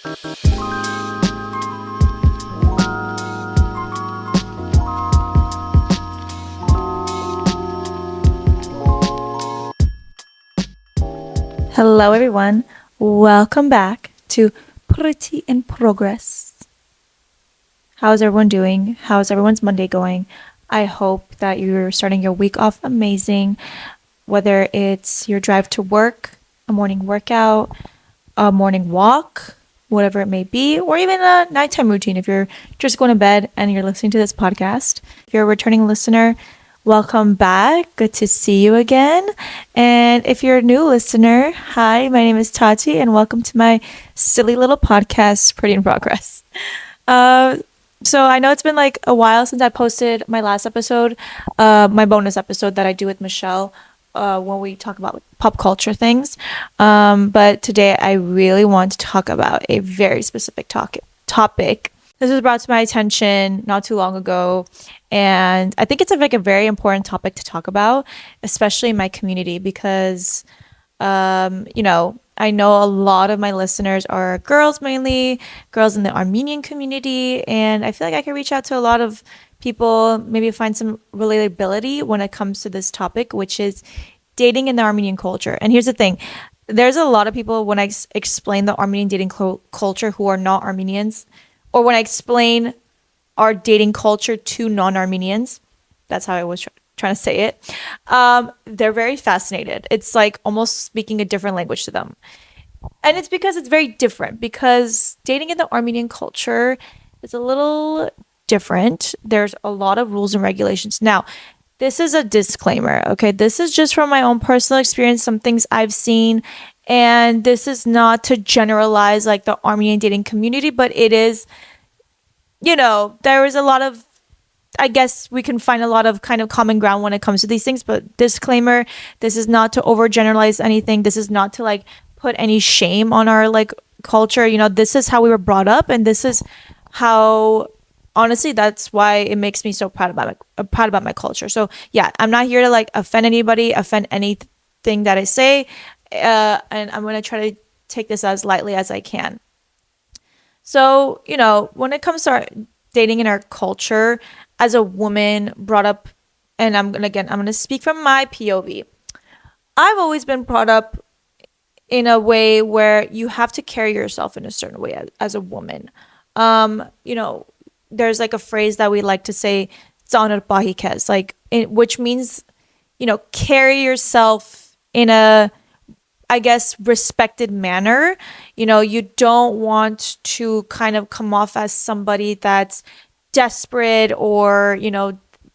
Hello, everyone. Welcome back to Pretty in Progress. How's everyone doing? How's everyone's Monday going? I hope that you're starting your week off amazing, whether it's your drive to work, a morning workout, a morning walk, whatever it may be, or even a nighttime routine if you're just going to bed and you're listening to this podcast. If you're a returning listener, welcome back. Good to see you again. And if you're a new listener, hi, my name is Tati, and welcome to my silly little podcast, Pretty in Progress. So I know it's been like a while since I posted my last episode, my bonus episode that I do with Michelle when we talk about pop culture things. But today I really want to talk about a very specific topic. This was brought to my attention not too long ago, and I think it's a very important topic to talk about, especially in my community, because I know a lot of my listeners are girls, mainly girls in the Armenian community, and I feel like I can reach out to a lot of people, maybe find some relatability when it comes to this topic, which is dating in the Armenian culture. And here's the thing. There's a lot of people when I explain the Armenian dating culture who are not Armenians, or when I explain our dating culture to non-Armenians, that's how I was trying to say it. They're very fascinated. It's like almost speaking a different language to them. And it's because it's very different, because dating in the Armenian culture is a little different. There's a lot of rules and regulations. Now, this is a disclaimer, okay? This is just from my own personal experience, some things I've seen, and this is not to generalize like the Armenian dating community, but it is, there is a lot of, I guess we can find a lot of kind of common ground when it comes to these things. But disclaimer, this is not to overgeneralize anything. This is not to like put any shame on our like culture. This is how we were brought up, and this is how, honestly, that's why it makes me so proud about my culture. So yeah, I'm not here to like offend anybody, offend anything that I say, and I'm gonna try to take this as lightly as I can. So when it comes to dating in our culture, as a woman brought up, and I'm gonna speak from my POV. I've always been brought up in a way where you have to carry yourself in a certain way as a woman. There's like a phrase that we like to say, "Tsanur bahikes," which means, carry yourself in a, I guess, respected manner. You don't want to kind of come off as somebody that's desperate, or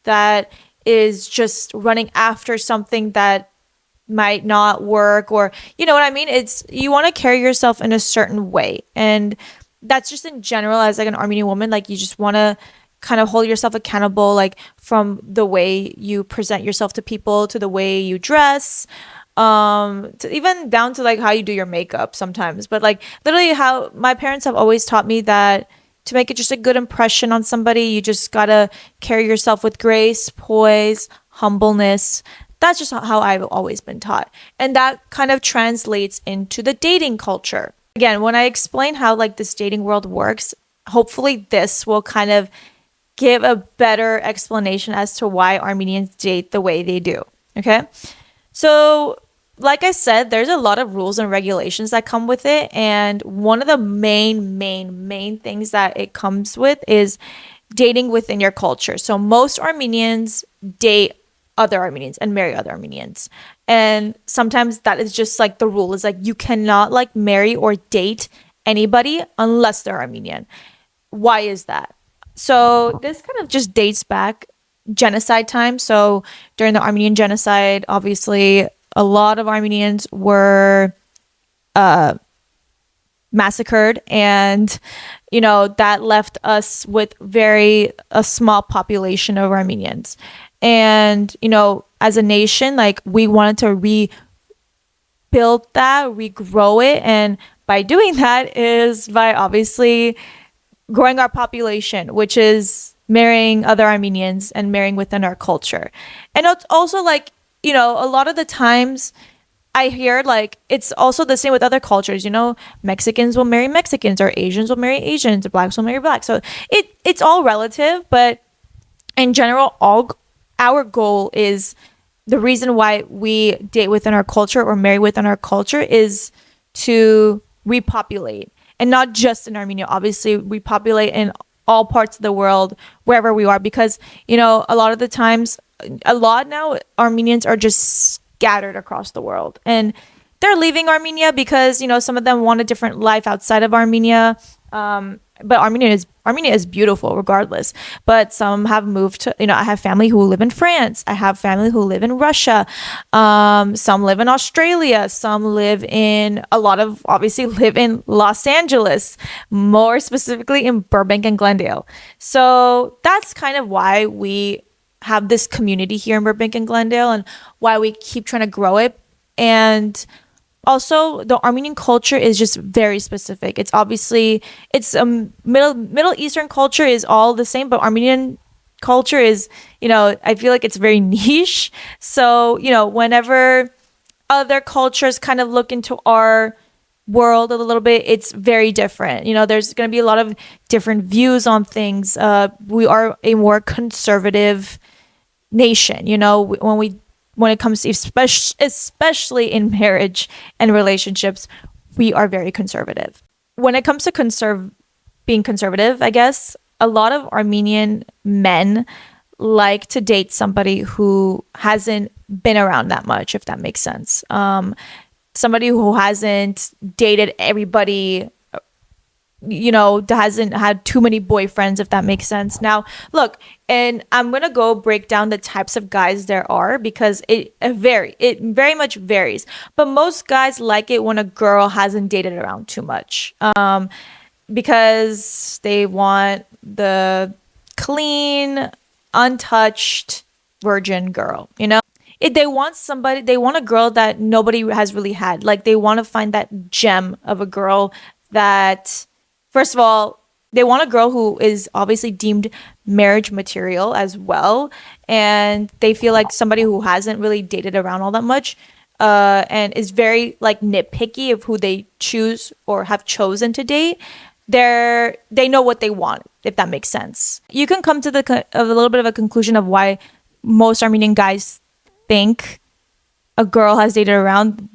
that is just running after something that might not work, or you know what I mean. It's, you want to carry yourself in a certain way, and that's just in general as like an Armenian woman. Like, you just want to kind of hold yourself accountable, like from the way you present yourself to people, to the way you dress, to even down to like how you do your makeup sometimes. But like literally, how my parents have always taught me that to make it just a good impression on somebody, you just gotta carry yourself with grace, poise, humbleness. That's just how I've always been taught. And that kind of translates into the dating culture. Again, when I explain how like this dating world works, hopefully this will kind of give a better explanation as to why Armenians date the way they do. Okay? So, like I said, there's a lot of rules and regulations that come with it. And one of the main things that it comes with is dating within your culture. So most Armenians date other Armenians and marry other Armenians. And sometimes that is just like the rule, is like you cannot like marry or date anybody unless they're Armenian. Why is that? So this kind of just dates back genocide time. So during the Armenian genocide, obviously a lot of Armenians were massacred, and that left us with a small population of Armenians. And as a nation, like, we wanted to rebuild that, regrow it, and by doing that is by obviously growing our population, which is marrying other Armenians and marrying within our culture. And it's also like, a lot of the times I hear like it's also the same with other cultures. You know, Mexicans will marry Mexicans, or Asians will marry Asians, or blacks will marry blacks. So it's all relative, but in general, all our goal is, the reason why we date within our culture or marry within our culture is to repopulate, and not just in Armenia. Obviously, repopulate in all parts of the world, wherever we are, because you know a lot of the times, a lot now, Armenians are just scattered across the world, and they're leaving Armenia because you know some of them want a different life outside of Armenia. But Armenia is beautiful regardless. But some have moved to, you know, I have family who live in France. I have family who live in Russia. Some live in Australia. Some live in, a lot of obviously live in Los Angeles, more specifically in Burbank and Glendale. So that's kind of why we have this community here in Burbank and Glendale, and why we keep trying to grow it. And also the Armenian culture is just very specific. It's obviously, it's a Middle Eastern culture is all the same, but Armenian culture is, you know, I feel like it's very niche. So you know, whenever other cultures kind of look into our world a little bit, it's very different. You know, there's going to be a lot of different views on things. We are a more conservative nation, you know, when it comes to, especially in marriage and relationships, we are very conservative. When it comes to being conservative, I guess a lot of Armenian men like to date somebody who hasn't been around that much, if that makes sense. Somebody who hasn't dated everybody, you know, hasn't had too many boyfriends, if that makes sense. Now, look, and I'm gonna go break down the types of guys there are, because it very much varies. But most guys like it when a girl hasn't dated around too much, because they want the clean, untouched virgin girl, you know. They want somebody, they want a girl that nobody has really had. Like, they want to find that gem of a girl that, first of all, they want a girl who is obviously deemed marriage material as well. And they feel like somebody who hasn't really dated around all that much, and is very like nitpicky of who they choose or have chosen to date. They know what they want, if that makes sense. You can come to a little bit of a conclusion of why most Armenian guys think a girl has dated around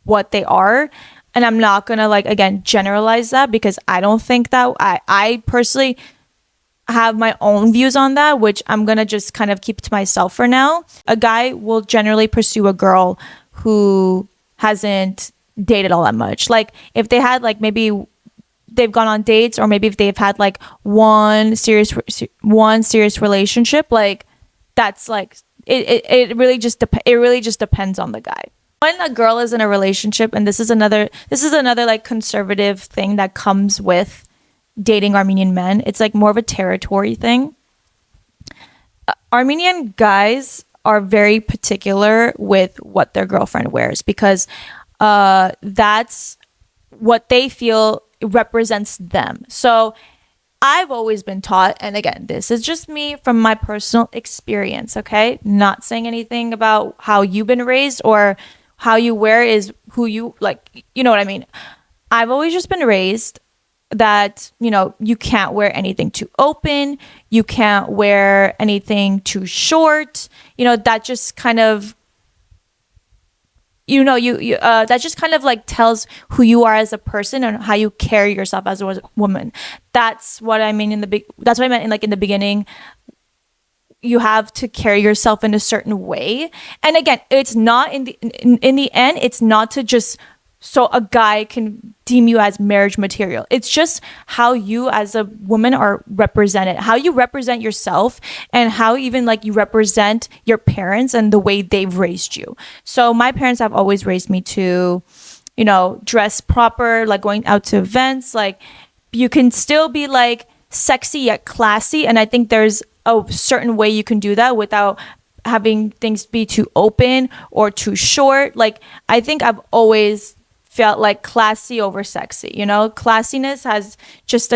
what they are. And I'm not gonna, like, again, generalize that, because I don't think that. I personally have my own views on that, which I'm gonna just kind of keep to myself for now. A guy will generally pursue a girl who hasn't dated all that much. Like, if they had, like, maybe they've gone on dates, or maybe if they've had like one serious relationship, like, that's like it really just depends on the guy. When a girl is in a relationship, and this is another like conservative thing that comes with dating Armenian men, it's like more of a territory thing. Armenian guys are very particular with what their girlfriend wears, because that's what they feel represents them. So I've always been taught, and again, this is just me from my personal experience, okay? Not saying anything about how you've been raised, or how you wear is who you, like, you know what I mean? I've always just been raised that, you know, you can't wear anything too open, you can't wear anything too short. You know, that just kind of, you know, you that just kind of like tells who you are as a person and how you carry yourself as a woman. That's what I mean that's what I meant in, like, in the beginning. You have to carry yourself in a certain way. And again, it's not in the end, it's not to just so a guy can deem you as marriage material. It's just how you as a woman are represented, how you represent yourself, and how even like you represent your parents and the way they've raised you. So my parents have always raised me to, you know, dress proper, like going out to events, like you can still be like sexy yet classy. And I think there's a certain way you can do that without having things be too open or too short. Like, I think I've always felt like classy over sexy, you know. Classiness has just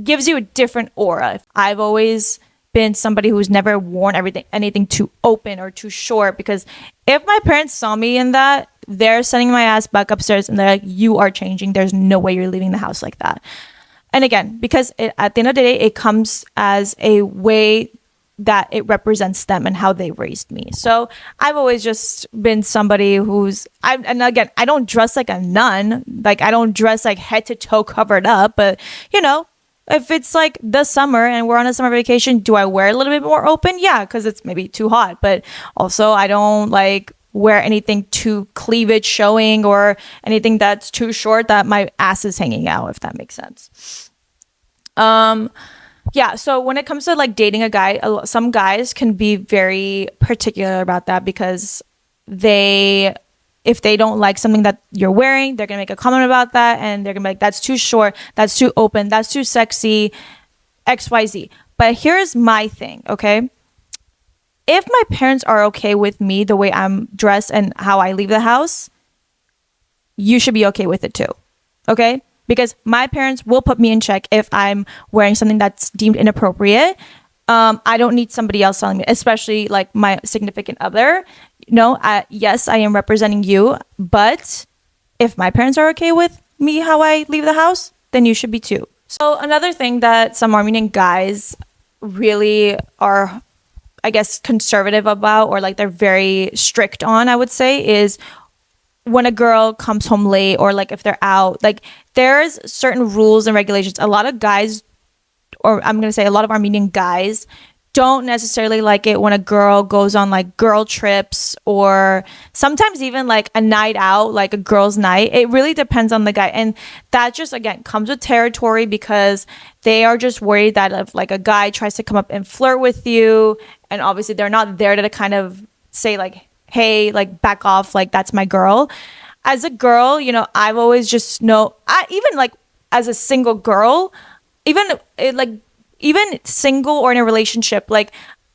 gives you a different aura. I've always been somebody who's never worn anything too open or too short, because if my parents saw me in that, they're sending my ass back upstairs and they're like, you are changing. There's no way you're leaving the house like that. And again, because at the end of the day, it comes as a way that it represents them and how they raised me. So I've always just been somebody and again, I don't dress like a nun. Like, I don't dress like head to toe covered up, but if it's like the summer and we're on a summer vacation, do I wear a little bit more open? Yeah, because it's maybe too hot. But also, I don't like wear anything too cleavage showing or anything that's too short that my ass is hanging out, if that makes sense. Yeah, so when it comes to like dating a guy, some guys can be very particular about that, because if they don't like something that you're wearing, they're gonna make a comment about that, and they're gonna be like, that's too short, that's too open, that's too sexy, XYZ. But here's my thing, okay? If my parents are okay with me the way I'm dressed and how I leave the house, you should be okay with it too, okay? Because my parents will put me in check if I'm wearing something that's deemed inappropriate. I don't need somebody else telling me, especially like my significant other. Yes, I am representing you, but if my parents are okay with me how I leave the house, then you should be too. So another thing that some Armenian guys really are, I guess, conservative about, or like they're very strict on, I would say, is when a girl comes home late, or like if they're out, like there's certain rules and regulations. A lot of guys, or I'm going to say a lot of Armenian guys, don't necessarily like it when a girl goes on like girl trips, or sometimes even like a night out, like a girl's night. It really depends on the guy. And that just, again, comes with territory, because they are just worried that if like a guy tries to come up and flirt with you, and obviously they're not there to kind of say like, hey, like back off, like that's my girl. As a girl, I've always just even like as a single girl, even single or in a relationship, like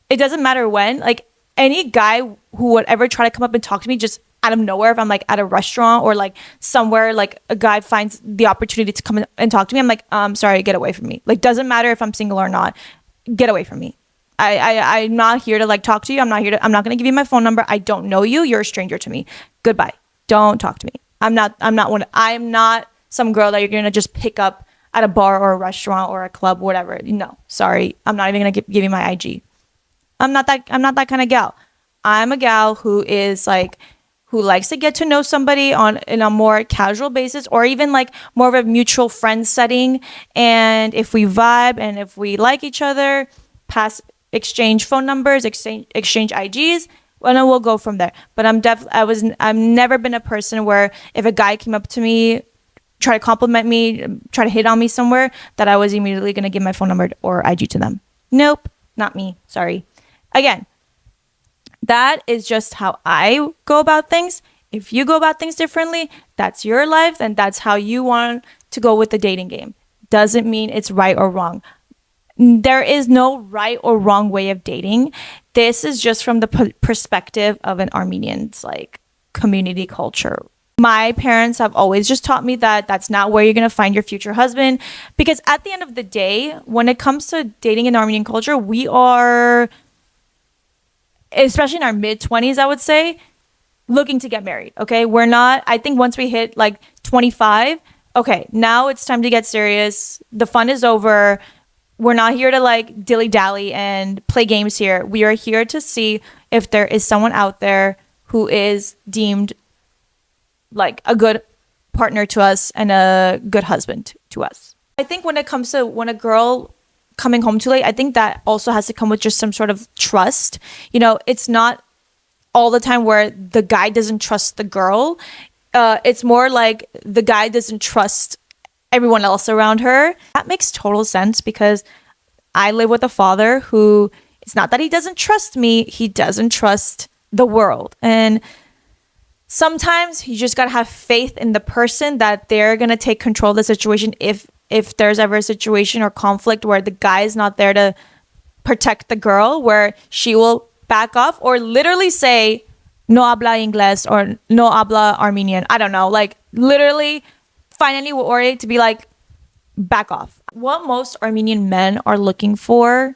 it doesn't matter when, like any guy who would ever try to come up and talk to me just out of nowhere, if I'm like at a restaurant or like somewhere, like a guy finds the opportunity to come and talk to me, I'm like, sorry, get away from me. Like, doesn't matter if I'm single or not, get away from me. I'm not here to like talk to you. I'm not going to give you my phone number. I don't know you. You're a stranger to me. Goodbye. Don't talk to me. I'm not some girl that you're going to just pick up at a bar or a restaurant or a club, whatever. No, sorry. I'm not even going to give you my IG. I'm not that kind of gal. I'm a gal who likes to get to know somebody in a more casual basis, or even like more of a mutual friend setting. And if we vibe and if we like each other, exchange phone numbers, exchange IGs, and then we'll go from there. But I've never been a person where if a guy came up to me, try to compliment me, try to hit on me somewhere, that I was immediately going to give my phone number or IG to them. Nope, not me. Sorry. Again, that is just how I go about things. If you go about things differently, that's your life, and that's how you want to go with the dating game. Doesn't mean it's right or wrong. There is no right or wrong way of dating. This is just from the perspective of an Armenian's like community culture. My parents have always just taught me that that's not where you're going to find your future husband, because at the end of the day, when it comes to dating in Armenian culture, we are, especially in our mid-20s, I would say, looking to get married. Okay, we're not, I think once we hit like 25, okay, now it's time to get serious. The fun is over. We're not here to like dilly-dally and play games here. We are here to see if there is someone out there who is deemed like a good partner to us and a good husband to us. I think when it comes to when a girl coming home too late, I think that also has to come with just some sort of trust. It's not all the time where the guy doesn't trust the girl. It's more like the guy doesn't trust everyone else around her. That makes total sense, because I live with a father who, it's not that he doesn't trust me, he doesn't trust the world. And sometimes you just gotta have faith in the person that they're gonna take control of the situation if there's ever a situation or conflict where the guy is not there to protect the girl, where she will back off or literally say no habla inglés or no habla Armenian. I don't know, like literally find any way to be like, back off. What most Armenian men are looking for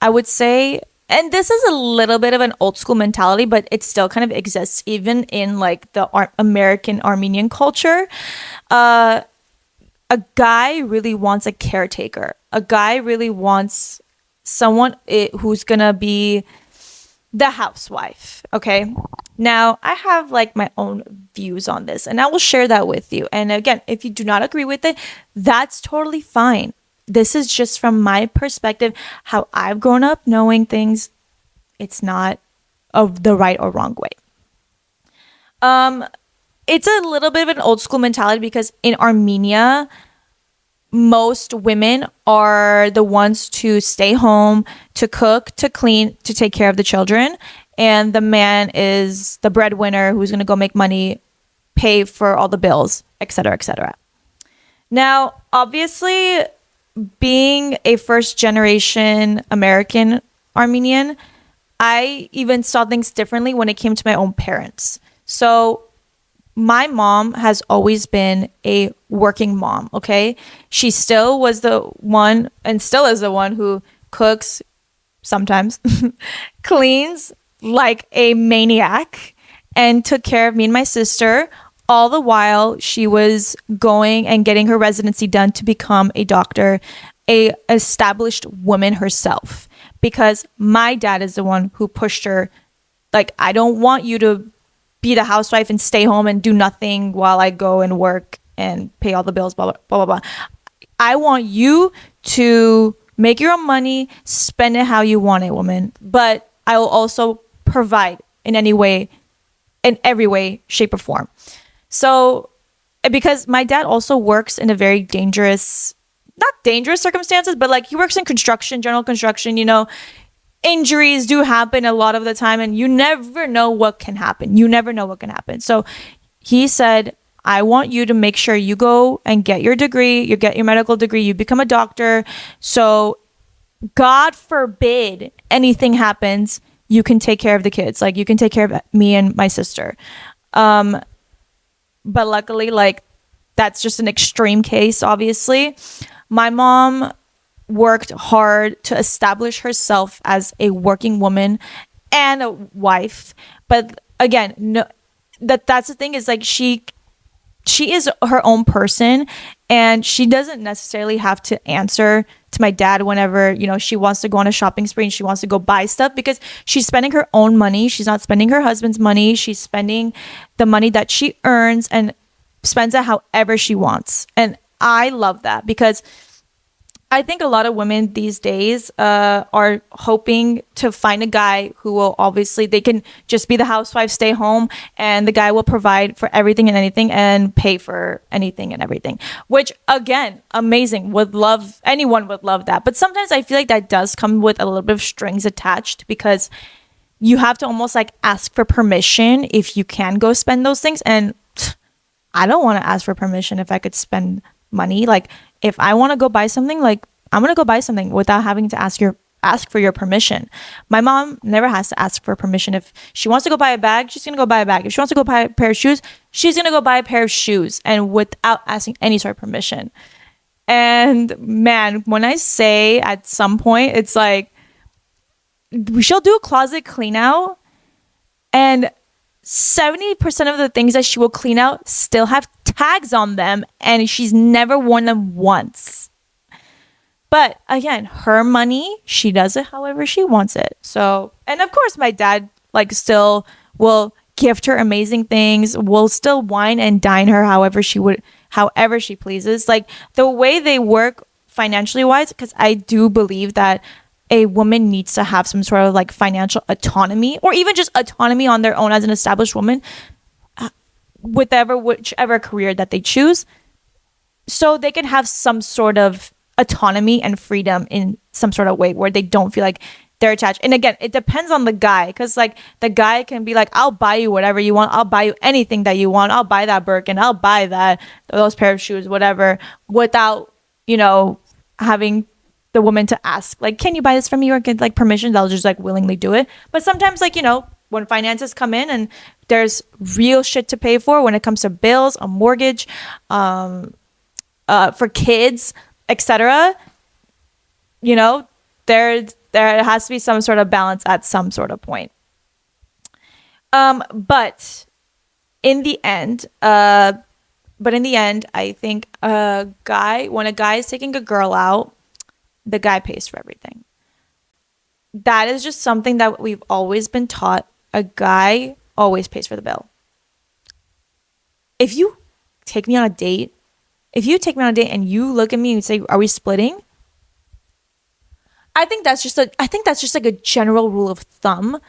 I would say, and this is a little bit of an old school mentality, but it still kind of exists even in like the American Armenian culture. Uh, a guy really wants a caretaker. A guy really wants someone who's gonna be the housewife. Okay. Now, I have like my own views on this and I will share that with you. And again, if you do not agree with it, that's totally fine. This is just from my perspective, how I've grown up knowing things. It's not of the right or wrong way. Um, it's a little bit of an old school mentality because in Armenia, most women are the ones to stay home, to cook, to clean, to take care of the children. And the man is the breadwinner who's going to go make money, pay for all the bills, etc., etc. Now, obviously, being a first generation American Armenian, I even saw things differently when it came to my own parents. So my mom has always been a working mom, okay? She still was the one and still is the one who cooks sometimes, cleans like a maniac, and took care of me and my sister all the while she was going and getting her residency done to become a doctor, a established woman herself. Because my dad is the one who pushed her, like, I don't want you to be the housewife and stay home and do nothing while I go and work and pay all the bills, blah, blah, blah, blah, blah. I want you to make your own money, spend it how you want it, woman. But I will also provide in any way, in every way, shape, or form. So, because my dad also works in a very dangerous, not dangerous circumstances, but like he works in construction, general construction, you know, injuries do happen a lot of the time and you never know what can happen. You never know what can happen. So he said, I want you to make sure you go and get your degree, you get your medical degree, you become a doctor. So God forbid anything happens, you can take care of the kids. Like you can take care of me and my sister. But luckily, like that's just an extreme case, obviously. My mom worked hard to establish herself as a working woman and a wife. But again, no, that's the thing is like she is her own person and she doesn't necessarily have to answer to my dad whenever, you know, she wants to go on a shopping spree and she wants to go buy stuff because she's spending her own money. She's not spending her husband's money. She's spending the money that she earns and spends it however she wants. And I love that because I think a lot of women these days are hoping to find a guy who will obviously, they can just be the housewife, stay home, and the guy will provide for everything and anything and pay for anything and everything. Which, again, amazing. Anyone would love that. But sometimes I feel like that does come with a little bit of strings attached because you have to almost like ask for permission if you can go spend those things. And I don't want to ask for permission if I could spend money. Like if I want to go buy something, like I'm going to go buy something without having to ask for your permission. My mom never has to ask for permission. If she wants to go buy a bag, she's going to go buy a bag. If she wants to go buy a pair of shoes, she's going to go buy a pair of shoes and without asking any sort of permission. And man, when I say at some point, it's like, she'll do a closet clean out and 70% of the things that she will clean out still have tags on them and she's never worn them once. But again, her money, she does it however she wants it. So, and of course my dad like still will gift her amazing things, will still wine and dine her however she pleases. Like the way they work financially wise, because I do believe that a woman needs to have some sort of like financial autonomy or even just autonomy on their own as an established woman, whichever career that they choose, so they can have some sort of autonomy and freedom in some sort of way where they don't feel like they're attached. And again, it depends on the guy because like the guy can be like, I'll buy you whatever you want. I'll buy you anything that you want. I'll buy that Birkin. I'll buy those pair of shoes, whatever, without, you know, having the woman to ask, like, can you buy this from me or get like permission? They'll just like willingly do it. But sometimes, like, you know, when finances come in and there's real shit to pay for when it comes to bills, a mortgage, for kids, etc., you know, there has to be some sort of balance at some sort of point. But in the end, I think when a guy is taking a girl out, the guy pays for everything. That is just something that we've always been taught. A guy always pays for the bill. If you take me on a date, and you look at me and say, "Are we splitting?" I think that's just like a general rule of thumb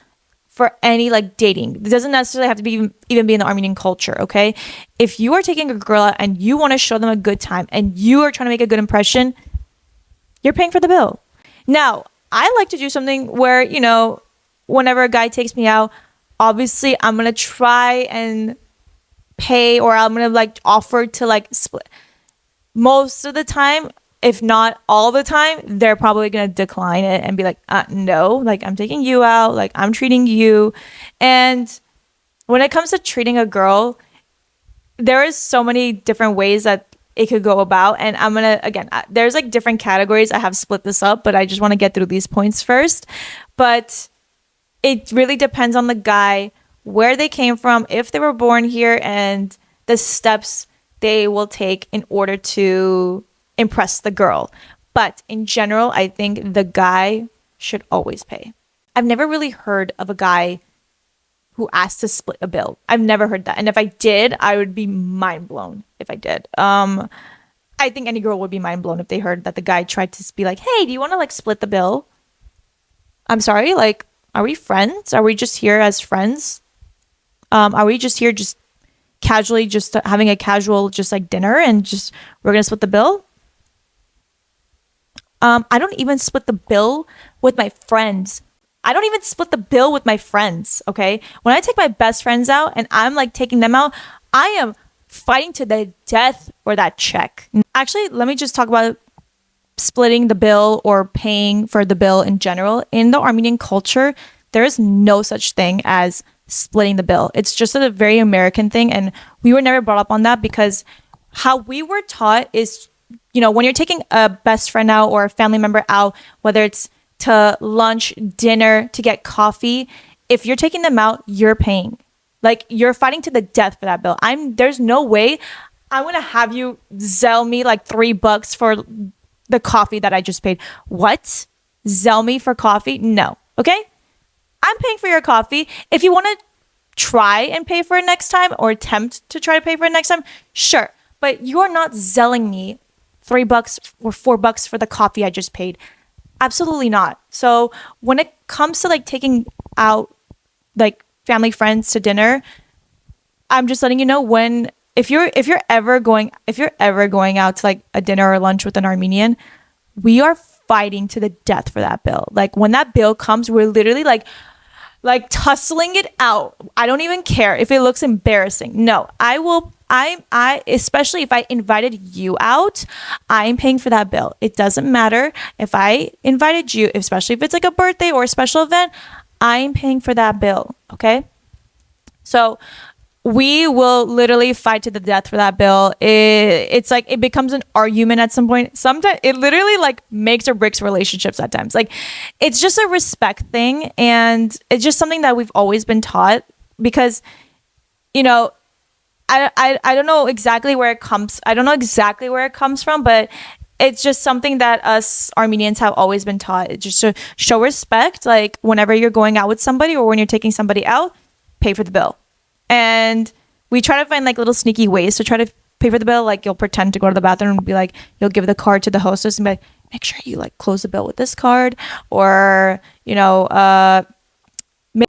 for any like dating. It doesn't necessarily have to be even be in the Armenian culture, okay? If you are taking a girl out and you want to show them a good time and you are trying to make a good impression, you're paying for the bill. Now, I like to do something where, whenever a guy takes me out, obviously I'm going to try and pay, or I'm going to like offer to like split. Most of the time, if not all the time, they're probably going to decline it and be like, no, like I'm taking you out, like I'm treating you. And when it comes to treating a girl, there is so many different ways that it could go about. And I'm going to, again, there's like different categories. I have split this up, but I just want to get through these points first. But it really depends on the guy, where they came from, if they were born here, and the steps they will take in order to impress the girl. But in general, I think the guy should always pay. I've never really heard of a guy who asked to split a bill. I've never heard that. And if I did, I would be mind blown if I did. I think any girl would be mind blown if they heard that the guy tried to be like, "Hey, do you want to like split the bill?" I'm sorry, like, are we friends? Are we just here as friends? Are we just here just casually just having a casual just like dinner and just we're gonna split the bill? I don't even split the bill with my friends. Okay? When I take my best friends out and I'm like taking them out, I am fighting to the death for that check. Actually, let me just talk about splitting the bill or paying for the bill in general. In the Armenian culture, there is no such thing as splitting the bill. It's just a very American thing, and we were never brought up on that, because how we were taught is, when you're taking a best friend out or a family member out, whether it's to lunch, dinner, to get coffee, if you're taking them out, you're paying. Like, you're fighting to the death for that bill. There's no way I'm gonna have you Zelle me like $3 for the coffee that I just paid. What? Zelle me for coffee? No. Okay? I'm paying for your coffee. If you want to try and pay for it next time, or attempt to try to pay for it next time, sure. But you're not zelling me $3 or $4 for the coffee I just paid. Absolutely not. So when it comes to like taking out like family friends to dinner, I'm just letting you know, if you're ever going out to like a dinner or lunch with an Armenian, we are fighting to the death for that bill. Like, when that bill comes, we're literally like tussling it out. I don't even care if it looks embarrassing. No, I especially if I invited you out, I'm paying for that bill. It doesn't matter if I invited you, especially if it's like a birthday or a special event, I'm paying for that bill. Okay? So we will literally fight to the death for that bill. It's like it becomes an argument at some point. Sometimes it literally like makes or breaks relationships at times. Like, it's just a respect thing, and it's just something that we've always been taught, because I don't know exactly where it comes. I don't know exactly where it comes from, but it's just something that us Armenians have always been taught. It's just to show respect. Like, whenever you're going out with somebody or when you're taking somebody out, pay for the bill. And we try to find like little sneaky ways to try to pay for the bill. Like, you'll pretend to go to the bathroom and be like, you'll give the card to the hostess and be like, make sure you like close the bill with this card. Or,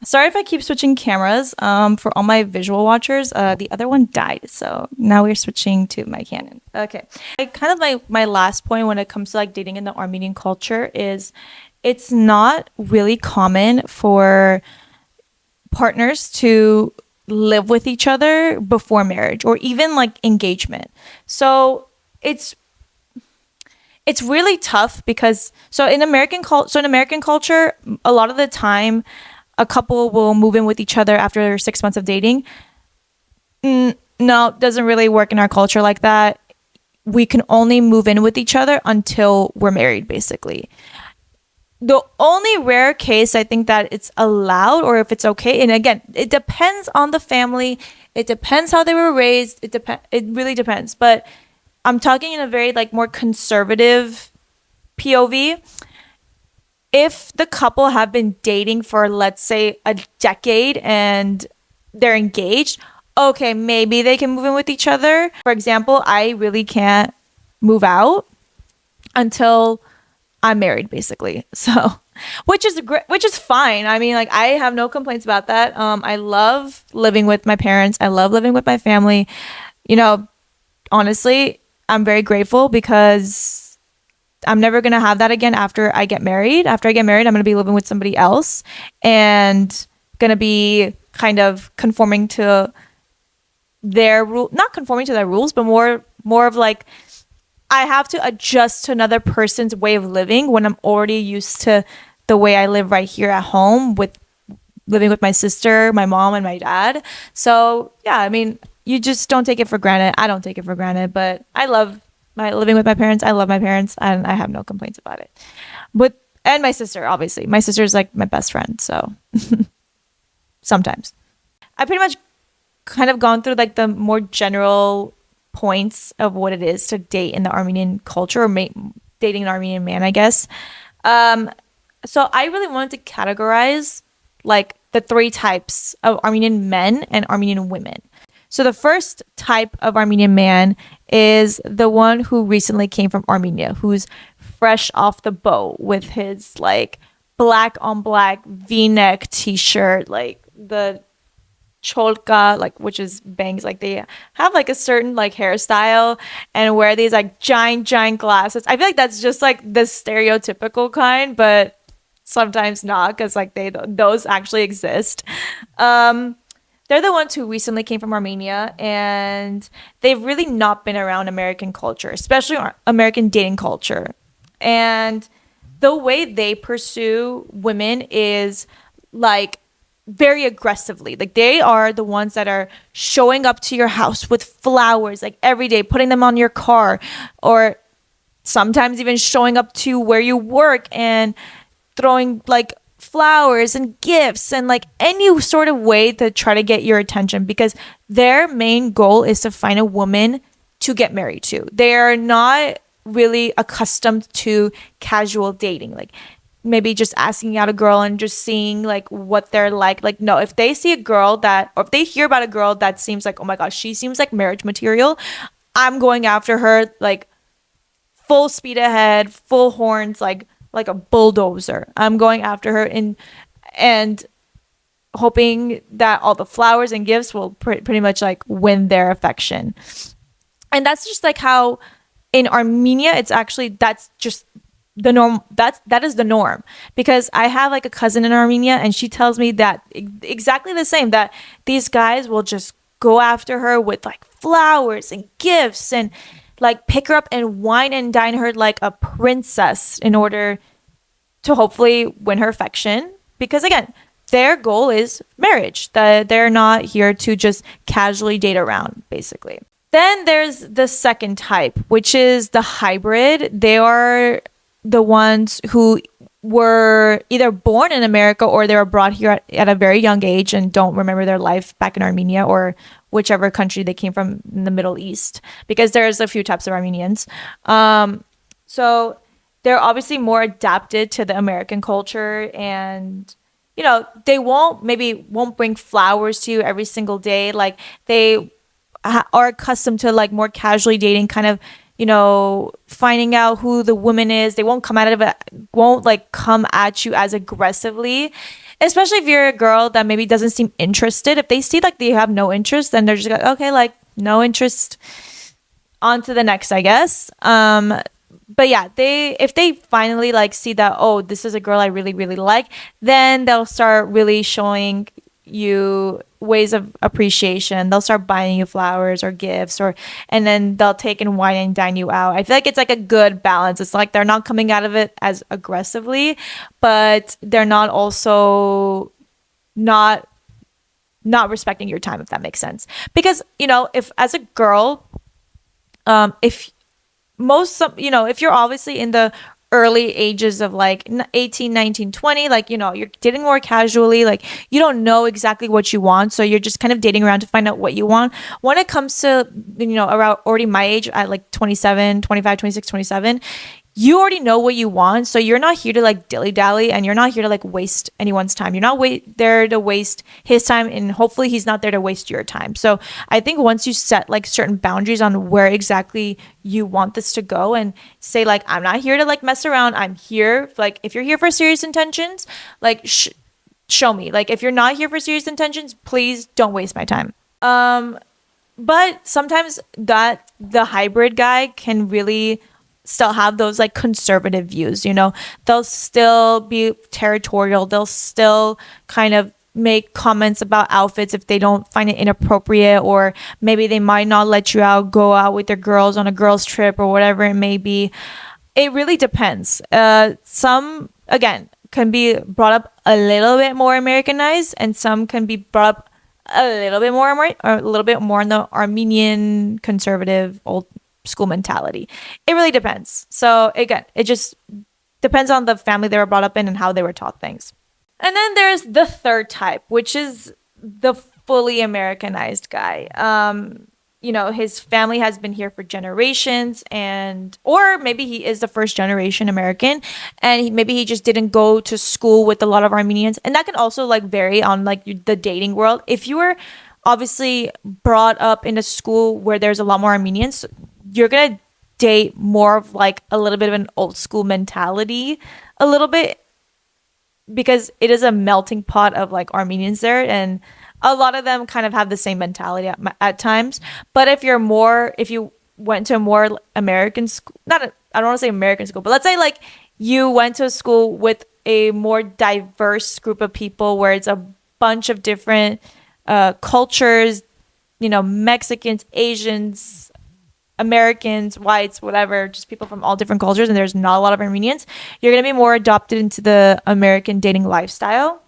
sorry if I keep switching cameras. For all my visual watchers, the other one died. So now we're switching to my Canon. Okay. My last point when it comes to like dating in the Armenian culture is it's not really common for partners to live with each other before marriage or even like engagement. So it's really tough, because in American culture, a lot of the time a couple will move in with each other after 6 months of dating. No, it doesn't really work in our culture like that. We can only move in with each other until we're married, basically. The only rare case I think that it's allowed or if it's okay, and again, it depends on the family. It depends how they were raised. It really depends. But I'm talking in a very like more conservative POV. If the couple have been dating for let's say a decade and they're engaged, okay, maybe they can move in with each other. For example, I really can't move out until I'm married, basically. So, which is great, which is fine. I mean, like I have no complaints about that. I love living with my parents. I love living with my family. You know, honestly, I'm very grateful because I'm never gonna have that again after I get married. After I get married, I'm gonna be living with somebody else and gonna be kind of conforming to their rule, not conforming to their rules, but more of like I have to adjust to another person's way of living when I'm already used to the way I live right here at home with living with my sister, my mom, and my dad. So, yeah, I mean, you just don't take it for granted. I don't take it for granted, but I love my living with my parents. I love my parents and I have no complaints about it. But and my sister, obviously. My sister is like my best friend, so sometimes. I pretty much kind of gone through like the more general points of what it is to date in the Armenian culture or dating an Armenian man, I guess. Um, so I really wanted to categorize like the three types of Armenian men and Armenian women. So the first type of Armenian man is the one who recently came from Armenia, who's fresh off the boat with his like black on black V-neck t-shirt, like the cholka, like which is bangs, like they have like a certain like hairstyle and wear these like giant glasses. I feel like that's just like the stereotypical kind, but sometimes not because like those actually exist. um they're the ones who recently came from Armenia and they've really not been around American culture, especially American dating culture. And the way they pursue women is like very aggressively. Like they are the ones that are showing up to your house with flowers like every day, putting them on your car, or sometimes even showing up to where you work and throwing like flowers and gifts and like any sort of way to try to get your attention because their main goal is to find a woman to get married to. They are not really accustomed to casual dating. Like maybe just asking out a girl and just seeing like what they're like. Like, no, if they see a girl that, or if they hear about a girl that seems like, oh my gosh, she seems like marriage material, I'm going after her like full speed ahead, full horns, like a bulldozer. I'm going after her and hoping that all the flowers and gifts will pretty much like win their affection. And that's just like how in Armenia, it's actually, that's just the norm. That is the norm because I have like a cousin in Armenia and she tells me that exactly the same, that these guys will just go after her with like flowers and gifts and like pick her up and wine and dine her like a princess in order to hopefully win her affection, because again, their goal is marriage. That they're not here to just casually date around, basically. Then there's the second type, which is the hybrid. They are the ones who were either born in America or they were brought here at a very young age and don't remember their life back in Armenia or whichever country they came from in the Middle East, because there's a few types of Armenians. So they're obviously more adapted to the American culture, and you know, they won't bring flowers to you every single day. Like they are accustomed to like more casually dating, kind of, you know, finding out who the woman is. They won't like come at you as aggressively, especially if you're a girl that maybe doesn't seem interested. If they see like they have no interest, then they're just like, okay, like no interest, on to the next, I guess. But yeah, if they finally like see that, oh, this is a girl I really like, then they'll start really showing you ways of appreciation. They'll start buying you flowers or gifts, and then they'll take and wine and dine you out. I feel like it's like a good balance. It's like they're not coming out of it as aggressively, but they're not also not respecting your time, if that makes sense. Because, you know, if as a girl, if most some, you know, if you're obviously in the early ages of like 18, 19, 20, like, you're dating more casually, like you don't know exactly what you want, so you're just kind of dating around to find out what you want. When it comes to, around already my age at like 27, 25, 26, 27, you already know what you want, so you're not here to like dilly dally, and you're not here to like waste anyone's time. You're not there to waste his time, and hopefully he's not there to waste your time. So I think once you set like certain boundaries on where exactly you want this to go, and say like, I'm not here to like mess around, I'm here, like, if you're here for serious intentions, like show me. Like, if you're not here for serious intentions, please don't waste my time. But sometimes that the hybrid guy can really still have those like conservative views, they'll still be territorial, they'll still kind of make comments about outfits if they don't find it inappropriate, or maybe they might not let you go out with their girls on a girls trip or whatever it may be. It really depends. Some, again, can be brought up a little bit more Americanized, and some can be brought up a little bit more, or a little bit more in the Armenian conservative old school mentality. It really depends. So again, it just depends on the family they were brought up in and how they were taught things. And then there's the third type, which is the fully Americanized guy. His family has been here for generations, or maybe he is the first generation American, and maybe he just didn't go to school with a lot of Armenians. And that can also like vary on like the dating world. If you were obviously brought up in a school where there's a lot more Armenians, you're gonna date more of like a little bit of an old school mentality, a little bit, because it is a melting pot of like Armenians there, and a lot of them kind of have the same mentality at times. But if you went to a more American school, I don't want to say American school, but let's say like you went to a school with a more diverse group of people where it's a bunch of different cultures, Mexicans, Asians, Americans, whites, whatever, just people from all different cultures, and there's not a lot of Armenians, you're going to be more adopted into the American dating lifestyle.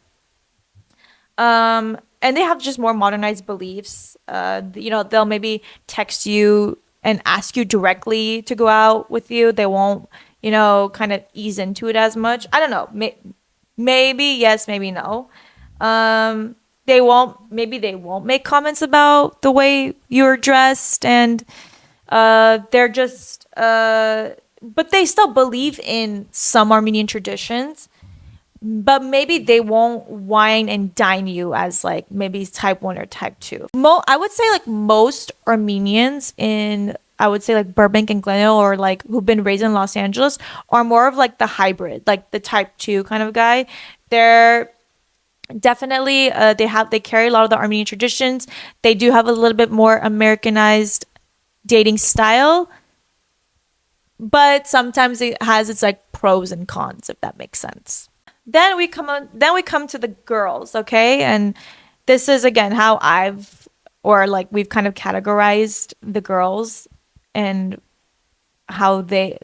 And they have just more modernized beliefs. They'll maybe text you and ask you directly to go out with you. They won't, kind of ease into it as much. I don't know. Maybe yes, maybe no. They won't make comments about the way you're dressed, and they're just but they still believe in some Armenian traditions, but maybe they won't wine and dine you as like maybe type 1 or type 2. I would say like most Armenians in, I would say like Burbank and Glendale, or like who've been raised in Los Angeles, are more of like the hybrid, like the type 2 kind of guy. They're definitely they carry a lot of the Armenian traditions. They do have a little bit more Americanized dating style, but sometimes it has its like pros and cons, if that makes sense. Then we come to the girls, okay? And this is again how we've kind of categorized the girls, and how they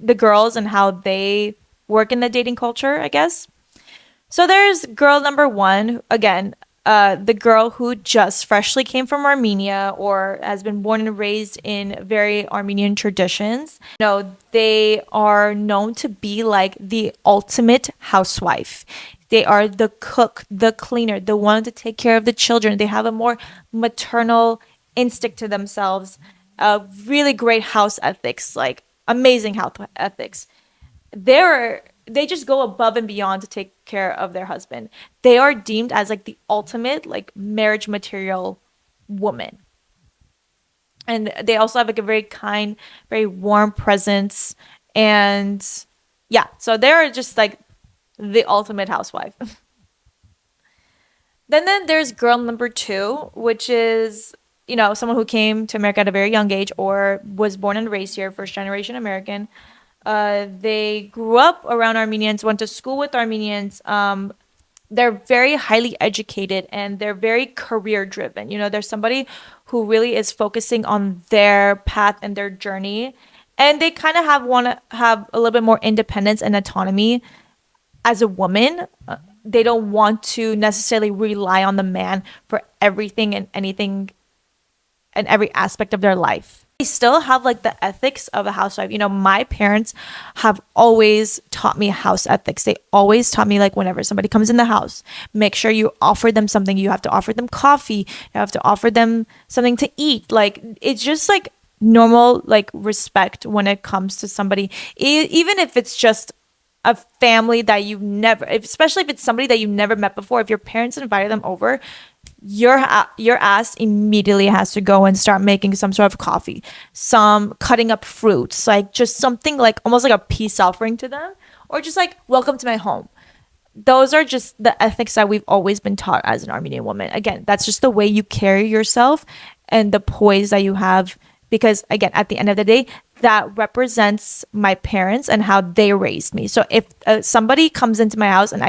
work in the dating culture, I guess. So there's girl number one, again, the girl who just freshly came from Armenia, or has been born and raised in very Armenian traditions. They are known to be like the ultimate housewife. They are the cook, the cleaner, the one to take care of the children. They have a more maternal instinct to themselves, really great house ethics, like amazing house ethics. They just go above and beyond to take care of their husband. They are deemed as like the ultimate like marriage material woman. And they also have like a very kind, very warm presence. And yeah, so they're just like the ultimate housewife. Then there's girl number two, which is, someone who came to America at a very young age, or was born and raised here, first generation American. They grew up around Armenians, went to school with Armenians. They're very highly educated, and they're very career driven. There's somebody who really is focusing on their path and their journey, and they kind of want to have a little bit more independence and autonomy as a woman. They don't want to necessarily rely on the man for everything and anything and every aspect of their life. still have like the ethics of a housewife. You know, my parents have always taught me house ethics. They always taught me like whenever somebody comes in the house, make sure you offer them something. You have to offer them coffee. You have to offer them something to eat. Like it's just like normal like respect when it comes to somebody, even if it's just a family that you've never, especially if it's somebody that you've never met before. If your parents invited them over, your ass immediately has to go and start making some sort of coffee, some cutting up fruits, like just something like almost like a peace offering to them, or just like welcome to my home. Those are just the ethics that we've always been taught as an Armenian woman. Again, that's just the way you carry yourself and the poise that you have, because again, at the end of the day, that represents my parents and how they raised me. So if somebody comes into my house and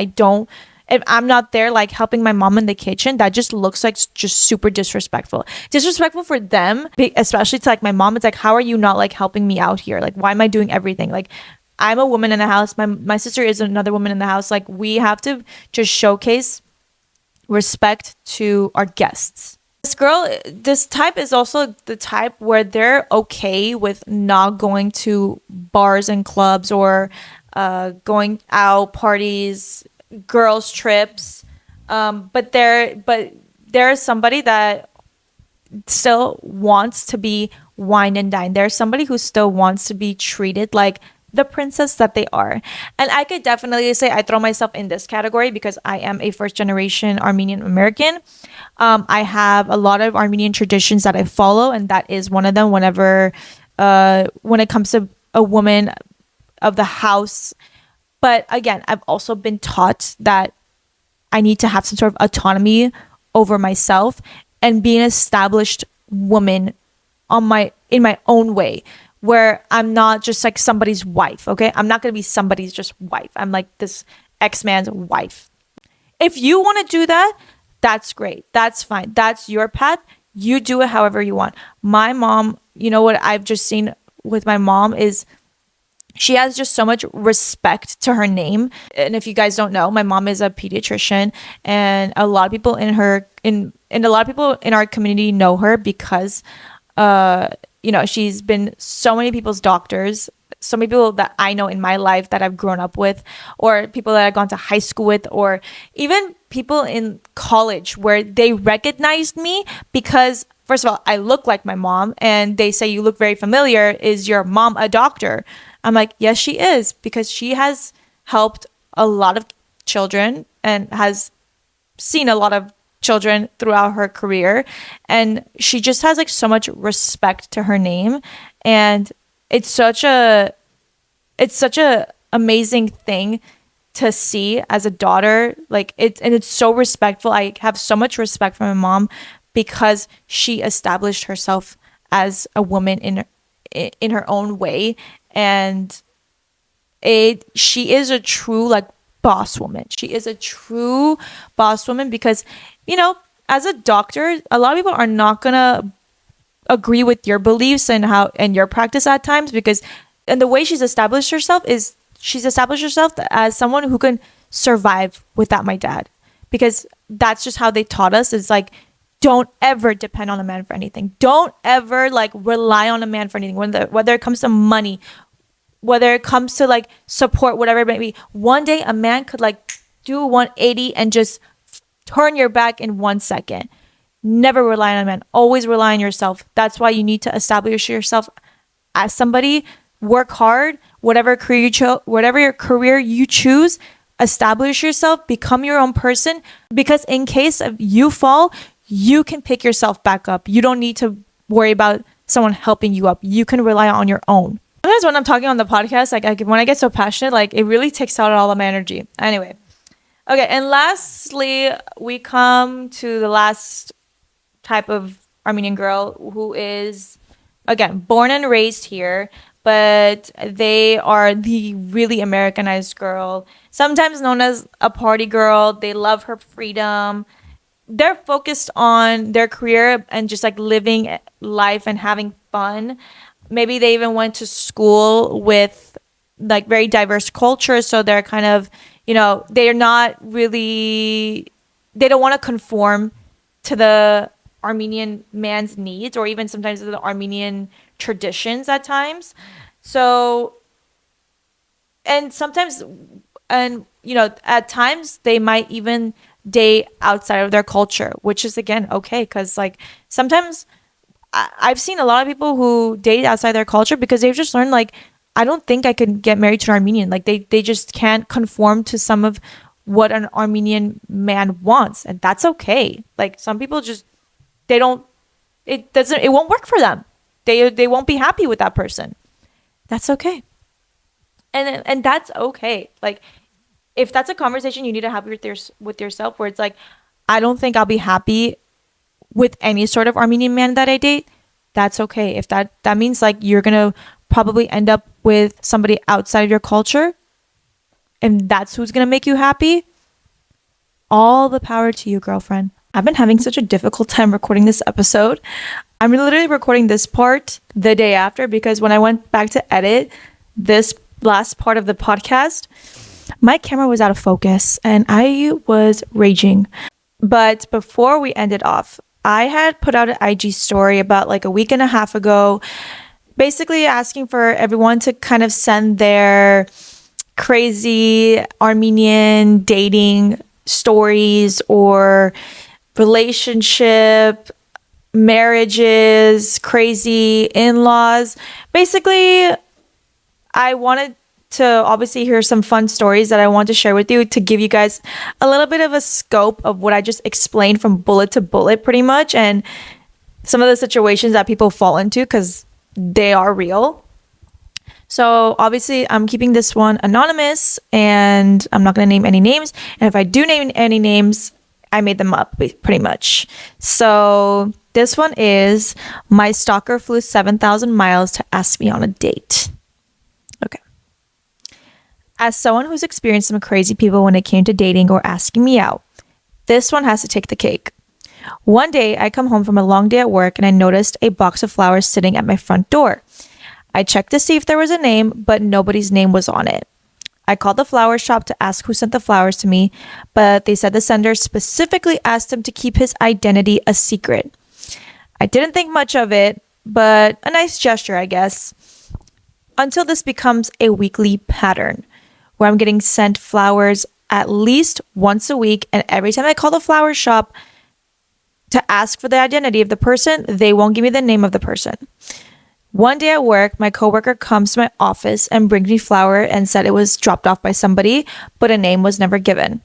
if I'm not there like helping my mom in the kitchen, that just looks like just super disrespectful. Disrespectful for them, especially to like my mom. It's like, how are you not like helping me out here? Like, why am I doing everything? Like, I'm a woman in the house. My sister is another woman in the house. Like, we have to just showcase respect to our guests. This type is also the type where they're okay with not going to bars and clubs or going out parties, girls trips, but there's somebody that still wants to be wine and dine. There's somebody who still wants to be treated like the princess that they are. And I could definitely say I throw myself in this category because I am a first generation Armenian American. I have a lot of Armenian traditions that I follow, and that is one of them. Whenever when it comes to a woman of the house. But again, I've also been taught that I need to have some sort of autonomy over myself and be an established woman in my own way, where I'm not just like somebody's wife, okay? I'm not going to be somebody's just wife. I'm like this ex-man's wife. If you want to do that, that's great. That's fine. That's your path. You do it however you want. My mom, you know what I've just seen with my mom is she has just so much respect to her name. And if you guys don't know, my mom is a pediatrician, and a lot of people in a lot of people in our community know her because she's been so many people's doctors, so many people that I know in my life that I've grown up with, or people that I've gone to high school with, or even people in college where they recognized me because, first of all, I look like my mom, and they say, you look very familiar. Is your mom a doctor? I'm like, yes, she is, because she has helped a lot of children and has seen a lot of children throughout her career. And she just has like so much respect to her name. And it's such a amazing thing to see as a daughter. Like it's so respectful. I have so much respect for my mom because she established herself as a woman in her own way. And she is a true like boss woman. She is a true boss woman because, as a doctor, a lot of people are not gonna agree with your beliefs and your practice at times, and the way she's established herself as someone who can survive without my dad, because that's just how they taught us. It's like, don't ever depend on a man for anything. Don't ever like rely on a man for anything, whether it comes to money, whether it comes to like support, whatever it may be. One day a man could like do 180 and just turn your back in 1 second. Never rely on a man. Always rely on yourself. That's why you need to establish yourself as somebody. Work hard, whatever your career you choose. Establish yourself. Become your own person. Because in case of you fall, you can pick yourself back up. You don't need to worry about someone helping you up. You can rely on your own. Sometimes when I'm talking on the podcast, like when I get so passionate, like it really takes out all of my energy. Anyway, okay, and lastly, we come to the last type of Armenian girl who is, again, born and raised here, but they are the really Americanized girl, sometimes known as a party girl. They love her freedom. They're focused on their career and just like living life and having fun. Maybe they even went to school with like very diverse cultures. So they're kind of, they're not really, they don't want to conform to the Armenian man's needs, or even sometimes the Armenian traditions at times. So, and sometimes, and at times they might even date outside of their culture, which is again okay, because like sometimes I've seen a lot of people who date outside their culture because they've just learned like I don't think I could get married to an Armenian. Like they just can't conform to some of what an Armenian man wants, and that's okay. Like some people just they don't it won't work for them. They won't be happy with that person. That's okay. And that's okay. Like if that's a conversation you need to have with yourself where it's like I don't think I'll be happy with any sort of Armenian man that I date, that's okay. If that means like you're gonna probably end up with somebody outside of your culture and that's who's gonna make you happy, all the power to you, girlfriend. I've been having such a difficult time recording this episode. I'm literally recording this part the day after because when I went back to edit this last part of the podcast, my camera was out of focus and I was raging. But before we ended off, I had put out an IG story about like a week and a half ago, basically asking for everyone to kind of send their crazy Armenian dating stories or relationship, marriages, crazy in-laws. Basically, I wanted to obviously hear some fun stories that I want to share with you to give you guys a little bit of a scope of what I just explained from bullet to bullet pretty much, and some of the situations that people fall into because they are real. So obviously I'm keeping this one anonymous and I'm not going to name any names. And if I do name any names, I made them up pretty much. So this one is my stalker flew 7,000 miles to ask me on a date. Okay. As someone who's experienced some crazy people when it came to dating or asking me out, this one has to take the cake. One day, I come home from a long day at work and I noticed a box of flowers sitting at my front door. I checked to see if there was a name, but nobody's name was on it. I called the flower shop to ask who sent the flowers to me, but they said the sender specifically asked him to keep his identity a secret. I didn't think much of it, but a nice gesture, I guess, until this becomes a weekly pattern where I'm getting sent flowers at least once a week, and every time I call the flower shop to ask for the identity of the person, they won't give me the name of the person. One day at work, my coworker comes to my office and brings me flour and said it was dropped off by somebody, but a name was never given.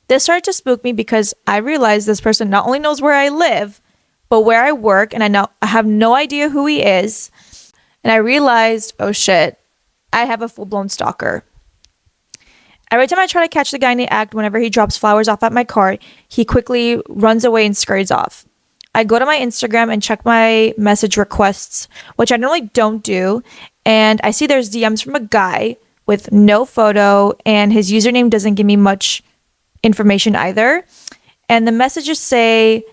This started to spook me because I realized this person not only knows where I live, but where I work, and I have no idea who he is. And I realized, oh shit, I have a full-blown stalker. Every time I try to catch the guy in the act, whenever he drops flowers off at my car, he quickly runs away and scurries off. I go to my Instagram and check my message requests, which I normally don't do, and I see there's DMs from a guy with no photo, and his username doesn't give me much information either. And the messages say,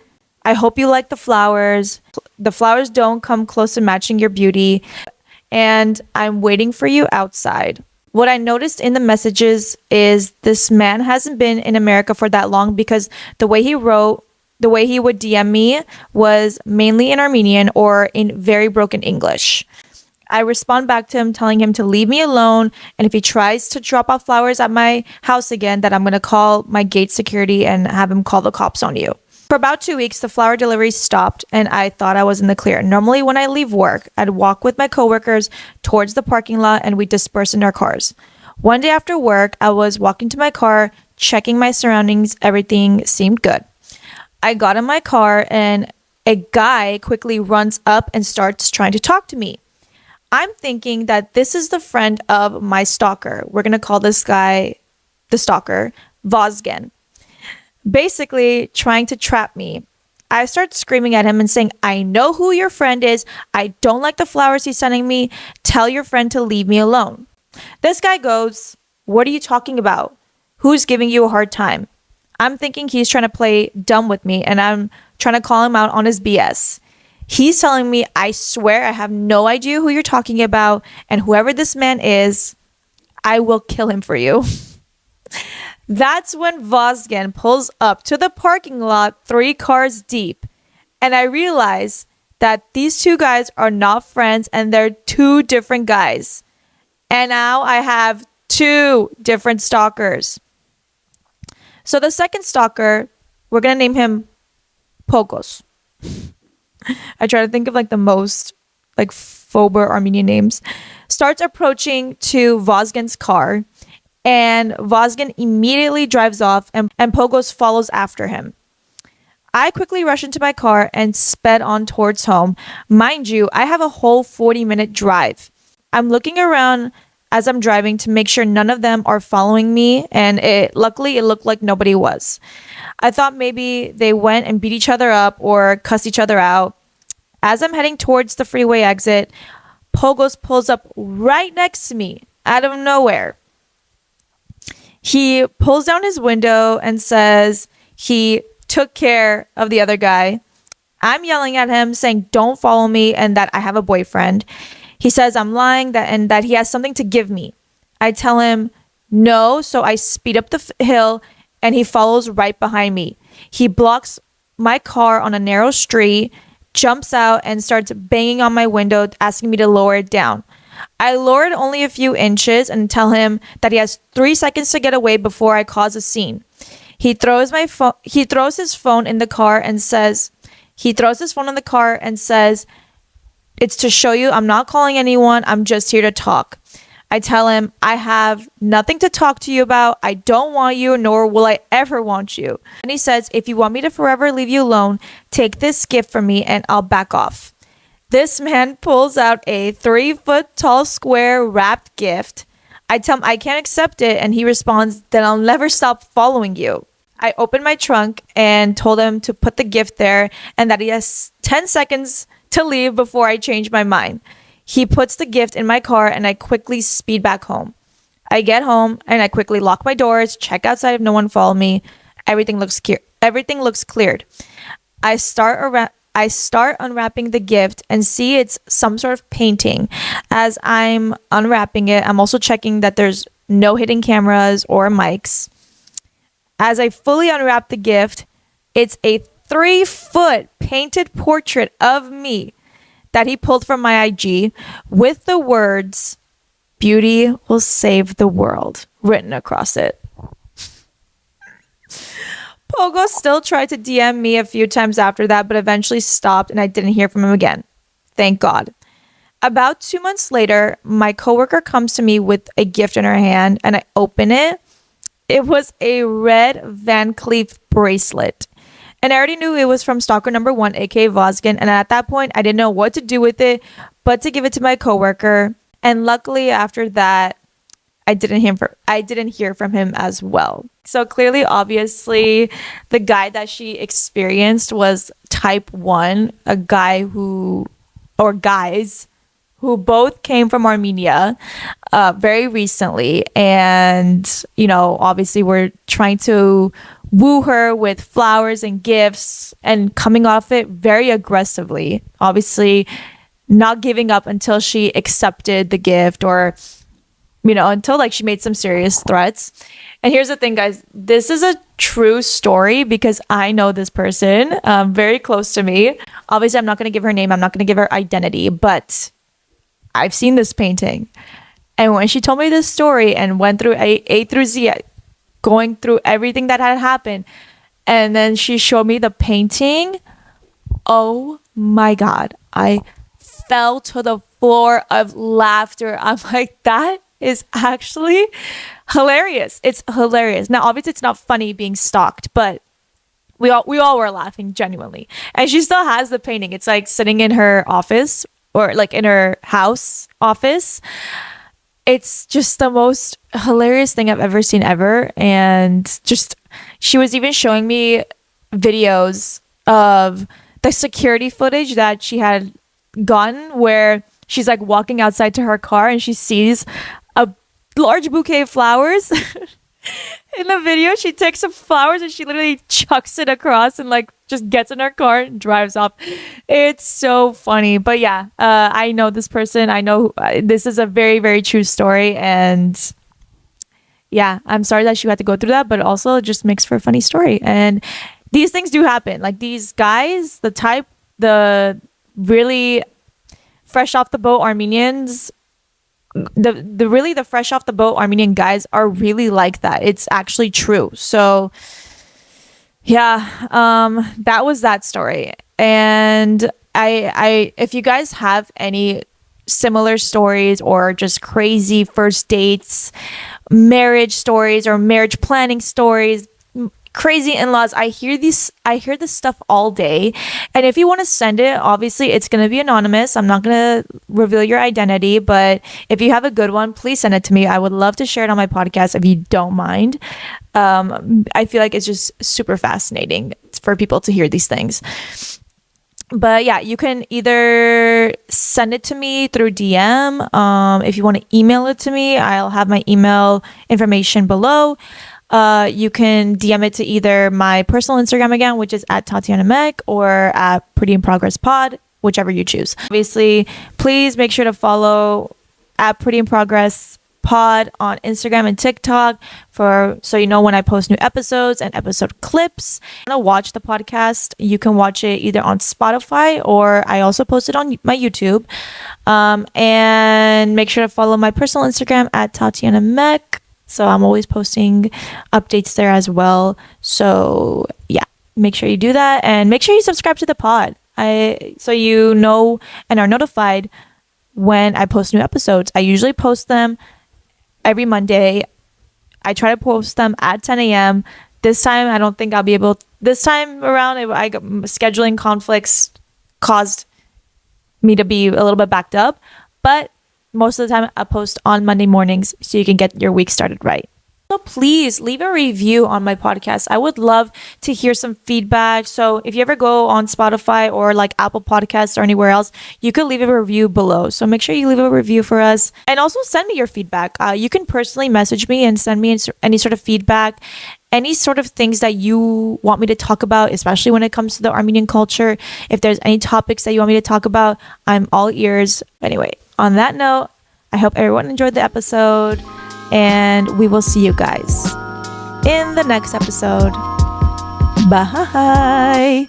I hope you like the flowers. The flowers don't come close to matching your beauty, and I'm waiting for you outside. What I noticed in the messages is this man hasn't been in America for that long because the way he would DM me was mainly in Armenian or in very broken English. I respond back to him telling him to leave me alone, and if he tries to drop off flowers at my house again, that I'm going to call my gate security and have him call the cops on you. For about 2 weeks, the flower delivery stopped and I thought I was in the clear. Normally when I leave work, I'd walk with my coworkers towards the parking lot and we'd disperse in our cars. One day after work, I was walking to my car, checking my surroundings. Everything seemed good. I got in my car and a guy quickly runs up and starts trying to talk to me. I'm thinking that this is the friend of my stalker. We're going to call this guy the stalker, Vozgen. Basically trying to trap me. I start screaming at him and saying, I know who your friend is. I don't like the flowers he's sending me. Tell your friend to leave me alone. This guy goes, what are you talking about? Who's giving you a hard time? I'm thinking he's trying to play dumb with me and I'm trying to call him out on his BS. He's telling me, I swear I have no idea who you're talking about, and whoever this man is, I will kill him for you. That's when Vozgen pulls up to the parking lot 3 cars deep. And I realized that these two guys are not friends and they're two different guys. And now I have two different stalkers. So the second stalker, we're going to name him Pogos. I try to think of like the most like Fober Armenian names. Starts approaching to Vozgen's car, and Vozgen immediately drives off, and Pogos follows after him. I quickly rush into my car and sped on towards home. Mind you, I have a whole 40-minute drive. I'm looking around as I'm driving to make sure none of them are following me, and luckily it looked like nobody was. I thought maybe they went and beat each other up or cussed each other out. As I'm heading towards the freeway exit, Pogos pulls up right next to me out of nowhere. He pulls down his window and says he took care of the other guy. I'm yelling at him saying don't follow me and that I have a boyfriend. He says I'm lying and that he has something to give me. I tell him no, so I speed up the hill and he follows right behind me. He blocks my car on a narrow street, jumps out and starts banging on my window asking me to lower it down. I lower it only a few inches and tell him that he has 3 seconds to get away before I cause a scene. He throws his phone in the car and says it's to show you I'm not calling anyone. I'm just here to talk. I tell him I have nothing to talk to you about. I don't want you, nor will I ever want you. And he says, if you want me to forever leave you alone, take this gift from me and I'll back off. This man pulls out a 3-foot tall square wrapped gift. I tell him I can't accept it, and he responds, then I'll never stop following you. I opened my trunk and told him to put the gift there and that he has 10 seconds to leave before I change my mind. He puts the gift in my car and I quickly speed back home. I get home and I quickly lock my doors, check outside if no one followed me. Everything looks cleared. I start unwrapping the gift and see it's some sort of painting. As I'm unwrapping it, I'm also checking that there's no hidden cameras or mics. As I fully unwrap the gift, it's a 3-foot painted portrait of me that he pulled from my IG with the words, "Beauty will save the world," written across it. Pogo still tried to DM me a few times after that, but eventually stopped and I didn't hear from him again. Thank God. About 2 months later, my coworker comes to me with a gift in her hand and I open it. It was a red Van Cleef bracelet. And I already knew it was from stalker number 1, aka Vozgen. And at that point, I didn't know what to do with it, but to give it to my coworker. And luckily, after that, I didn't hear from him as well. So clearly, obviously, the guy that she experienced was type 1, a guy or guys who both came from Armenia very recently. And, obviously we're trying to woo her with flowers and gifts and coming off it very aggressively. Obviously not giving up until she accepted the gift or, until like she made some serious threats. And here's the thing, guys, this is a true story because I know this person very close to me. Obviously, I'm not going to give her name. I'm not going to give her identity, but I've seen this painting. And when she told me this story and went through A through Z, going through everything that had happened, and then she showed me the painting, oh my God, I fell to the floor of laughter. I'm like, that is actually hilarious. It's hilarious. Now, obviously, it's not funny being stalked, but we all were laughing genuinely. And she still has the painting. It's like sitting in her office or like in her house office. It's just the most hilarious thing I've ever seen ever. And just, she was even showing me videos of the security footage that she had gotten where she's like walking outside to her car and she sees a large bouquet of flowers. In the video, she takes some flowers and she literally chucks it across and like just gets in her car and drives off. It's so funny. But yeah, I know this person. I know this is a very, very true story. And yeah, I'm sorry that she had to go through that, but also it just makes for a funny story. And these things do happen. Like these guys, the really fresh off the boat Armenians, the fresh off the boat Armenian guys are really like that. It's actually true. So yeah, that was that story. And I if you guys have any similar stories or just crazy first dates, marriage stories or marriage planning stories, crazy in-laws, I hear this stuff all day. And if you want to send it, obviously it's going to be anonymous. I'm not going to reveal your identity, but if you have a good one, please send it to me. I would love to share it on my podcast if you don't mind. I feel like it's just super fascinating for people to hear these things. But yeah, you can either send it to me through DM. If you want to email it to me, I'll have my email information below. You can DM it to either my personal Instagram again, which is at Tatiana Mek, or at Pretty in Progress Pod, whichever you choose. Obviously, please make sure to follow at Pretty in Progress Pod on Instagram and TikTok so you know when I post new episodes and episode clips. If you want to watch the podcast, you can watch it either on Spotify, or I also post it on my YouTube. And make sure to follow my personal Instagram at Tatiana Mek. So I'm always posting updates there as well. So yeah, make sure you do that, and make sure you subscribe to the pod. So you know and are notified when I post new episodes. I usually post them every Monday. I try to post them at 10 a.m. This time, I don't think I'll be able. This time around, scheduling conflicts caused me to be a little bit backed up, but most of the time I post on Monday mornings so you can get your week started right. So please leave a review on my podcast. I would love to hear some feedback. So if you ever go on Spotify or like Apple Podcasts or anywhere else, you could leave a review below. So make sure you leave a review for us, and also send me your feedback. You can personally message me and send me any sort of feedback, any sort of things that you want me to talk about, especially when it comes to the Armenian culture. If there's any topics that you want me to talk about, I'm all ears. Anyway, on that note, I hope everyone enjoyed the episode, and we will see you guys in the next episode. Bye.